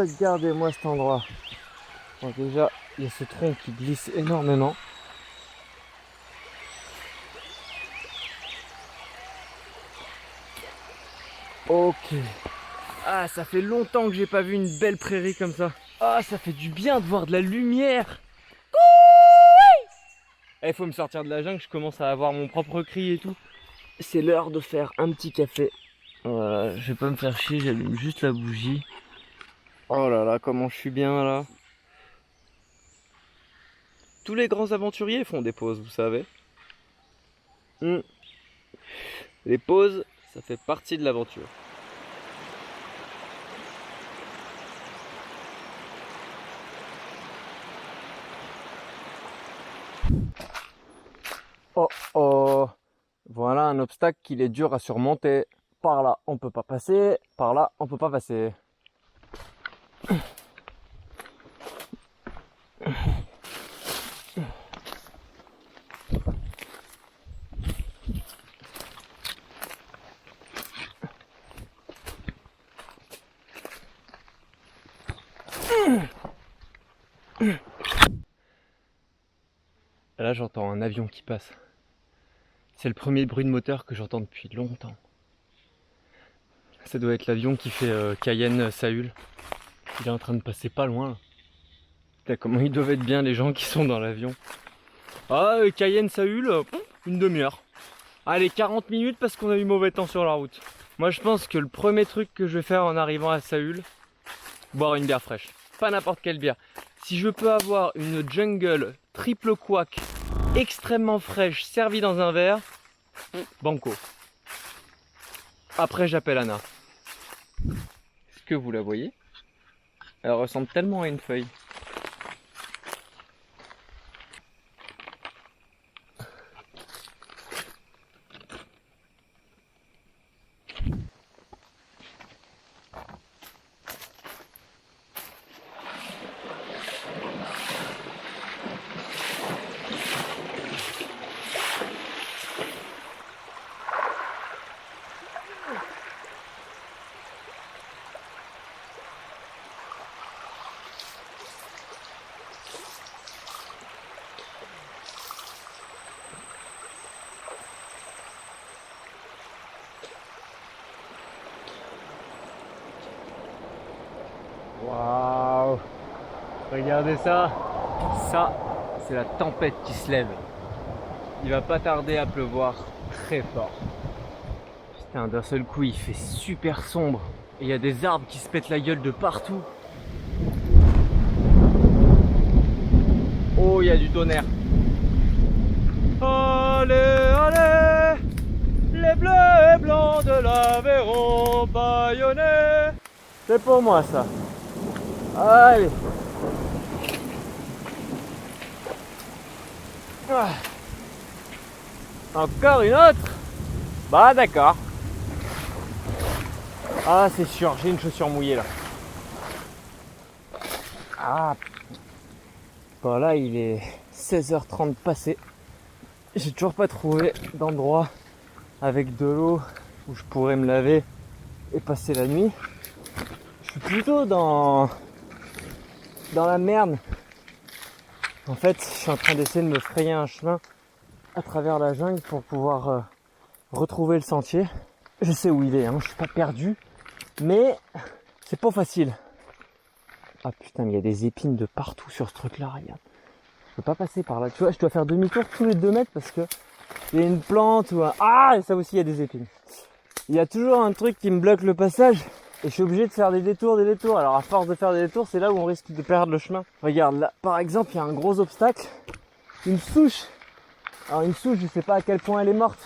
Regardez-moi cet endroit. Bon, déjà, il y a ce tronc qui glisse énormément. Ok. Ah, ça fait longtemps que j'ai pas vu une belle prairie comme ça. Ah, ça fait du bien de voir de la lumière. Il faut me sortir de la jungle, je commence à avoir mon propre cri et tout. C'est l'heure de faire un petit café. Voilà, je vais pas me faire chier, j'allume juste la bougie. Oh là là, comment je suis bien là. Tous les grands aventuriers font des pauses, vous savez. Les pauses, ça fait partie de l'aventure. Oh oh, voilà un obstacle qu'il est dur à surmonter. Par là, on peut pas passer. Par là, on peut pas passer. Là, j'entends un avion qui passe. C'est le premier bruit de moteur que j'entends depuis longtemps. Ça doit être l'avion qui fait Cayenne-Saül. Il est en train de passer pas loin. Putain, comment ils doivent être bien les gens qui sont dans l'avion. Ah, Cayenne-Saül, une demi-heure. Allez, 40 minutes parce qu'on a eu mauvais temps sur la route. Moi, je pense que le premier truc que je vais faire en arrivant à Saül, boire une bière fraîche. Pas n'importe quelle bière. Si je peux avoir une jungle triple couac extrêmement fraîche servie dans un verre, banco. Après, j'appelle Anna. Est-ce que vous la voyez? Elle ressemble tellement à une feuille. Waouh! Regardez ça! Ça, c'est la tempête qui se lève. Il va pas tarder à pleuvoir très fort. Putain, d'un seul coup, il fait super sombre. Et il y a des arbres qui se pètent la gueule de partout. Oh, il y a du tonnerre. Allez, allez! Les bleus et blancs de l'Aveyron bâillonnés. C'est pour moi ça. Allez. Ah. Encore une autre? Bah d'accord. Ah c'est sûr, j'ai une chaussure mouillée là. Ah. Bon là il est 16h30 passé. J'ai toujours pas trouvé d'endroit avec de l'eau où je pourrais me laver et passer la nuit. Je suis plutôt dans la merde. En fait, je suis en train d'essayer de me frayer un chemin à travers la jungle pour pouvoir retrouver le sentier. Je sais où il est, hein, je suis pas perdu, mais c'est pas facile. Ah putain, mais il y a des épines de partout sur ce truc-là, regarde. Je peux pas passer par là. Tu vois, je dois faire demi-tour tous les 2 mètres parce que il y a une plante ou un... Ah, et ça aussi, il y a des épines. Il y a toujours un truc qui me bloque le passage et je suis obligé de faire des détours. Alors à force de faire des détours, c'est là où on risque de perdre le chemin. Regarde, là, par exemple, il y a un gros obstacle. Une souche. Alors une souche, je sais pas à quel point elle est morte.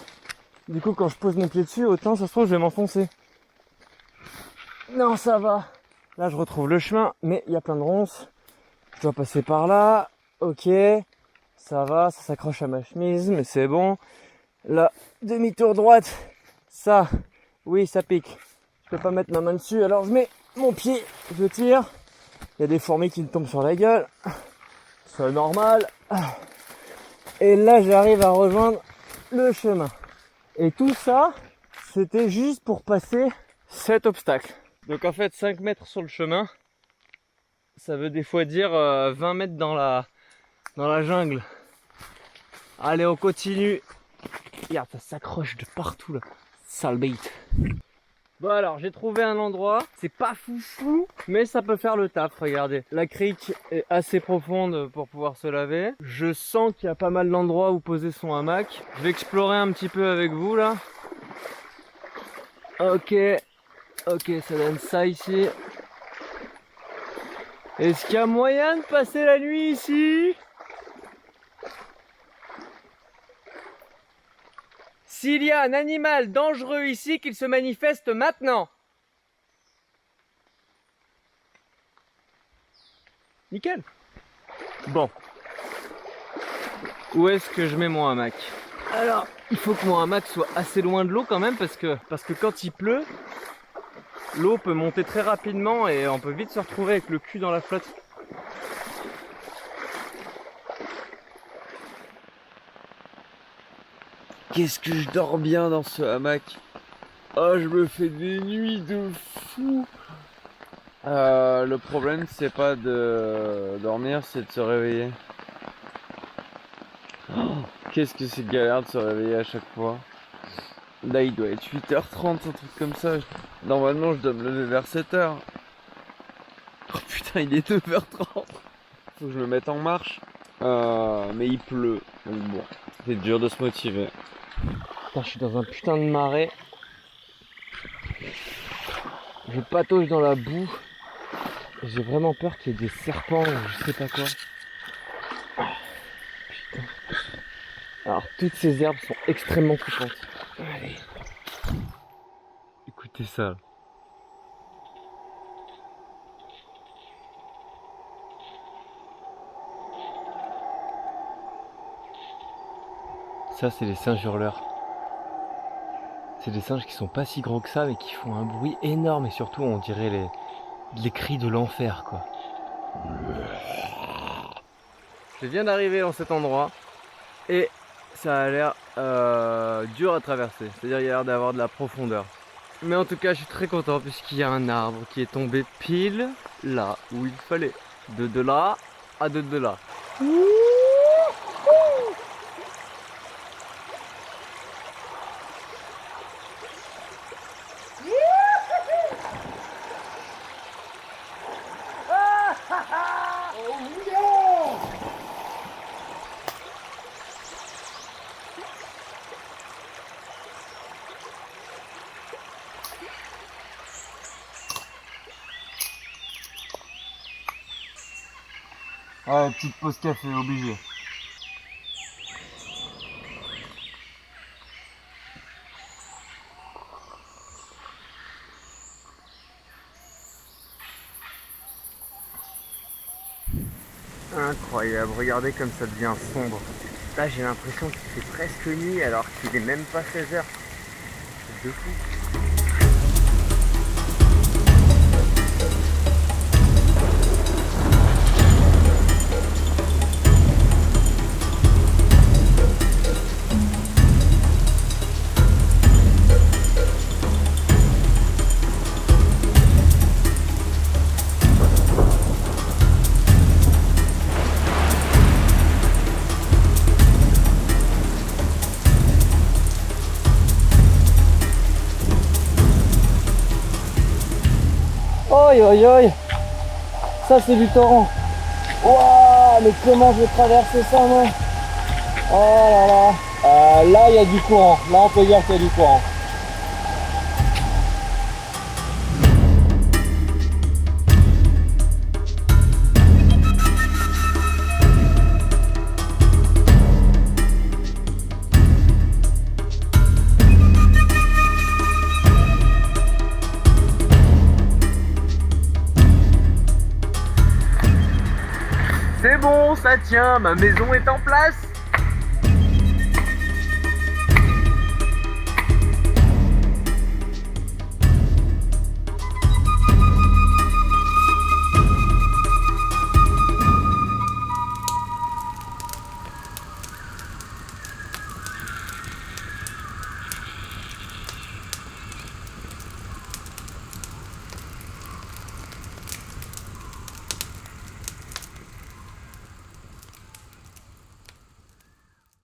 Du coup, quand je pose mon pied dessus, autant ça se trouve, je vais m'enfoncer. Non, ça va. Là, je retrouve le chemin, mais il y a plein de ronces. Je dois passer par là. Ok. Ça va, ça s'accroche à ma chemise, mais c'est bon. Là, demi-tour droite. Ça, oui, ça pique. Je peux pas mettre ma main dessus, alors je mets mon pied, je tire. Il y a des fourmis qui me tombent sur la gueule. C'est normal. Et là, j'arrive à rejoindre le chemin. Et tout ça, c'était juste pour passer cet obstacle. Donc en fait, 5 mètres sur le chemin, ça veut des fois dire 20 mètres dans la jungle. Allez, on continue. Regarde, ça s'accroche de partout là. Sale bait. Bon alors, j'ai trouvé un endroit. C'est pas foufou, mais ça peut faire le taf. Regardez, la crique est assez profonde pour pouvoir se laver. Je sens qu'il y a pas mal d'endroits où poser son hamac. Je vais explorer un petit peu avec vous là. Ok, ça donne ça ici. Est-ce qu'il y a moyen de passer la nuit ici? S'il y a un animal dangereux ici, qu'il se manifeste maintenant. Nickel. Bon. Où est-ce que je mets mon hamac? Alors, il faut que mon hamac soit assez loin de l'eau quand même parce que quand il pleut, l'eau peut monter très rapidement et on peut vite se retrouver avec le cul dans la flotte. Qu'est-ce que je dors bien dans ce hamac. Oh, je me fais des nuits de fou. Le problème, c'est pas de dormir, c'est de se réveiller. Oh, qu'est-ce que c'est galère de se réveiller à chaque fois. Là, il doit être 8h30, un truc comme ça. Normalement, je dois me lever vers 7h. Oh putain, il est 9h30. Faut que je me mette en marche. Mais il pleut. Donc bon, c'est dur de se motiver. Putain, je suis dans un putain de marais. Je patauge dans la boue. J'ai vraiment peur qu'il y ait des serpents ou je sais pas quoi. Putain. Alors, toutes ces herbes sont extrêmement coupantes. Allez. Écoutez ça. Ça, c'est les singes hurleurs. C'est des singes qui sont pas si gros que ça, mais qui font un bruit énorme et surtout, on dirait les cris de l'enfer, quoi. Je viens d'arriver dans cet endroit et ça a l'air dur à traverser. C'est-à-dire, il y a l'air d'avoir de la profondeur. Mais en tout cas, je suis très content puisqu'il y a un arbre qui est tombé pile là où il fallait. De là à de là. Ouais, petite pause café, obligé. Incroyable, regardez comme ça devient sombre. Là, j'ai l'impression qu'il fait presque nuit alors qu'il est même pas 16h. C'est de fou. Aïe aïe aïe, ça c'est du torrent. Waouh, mais comment je vais traverser ça moi? Oh là là. Là il y a du courant, là on peut dire qu'il y a du courant. C'est bon, ça tient, ma maison est en place.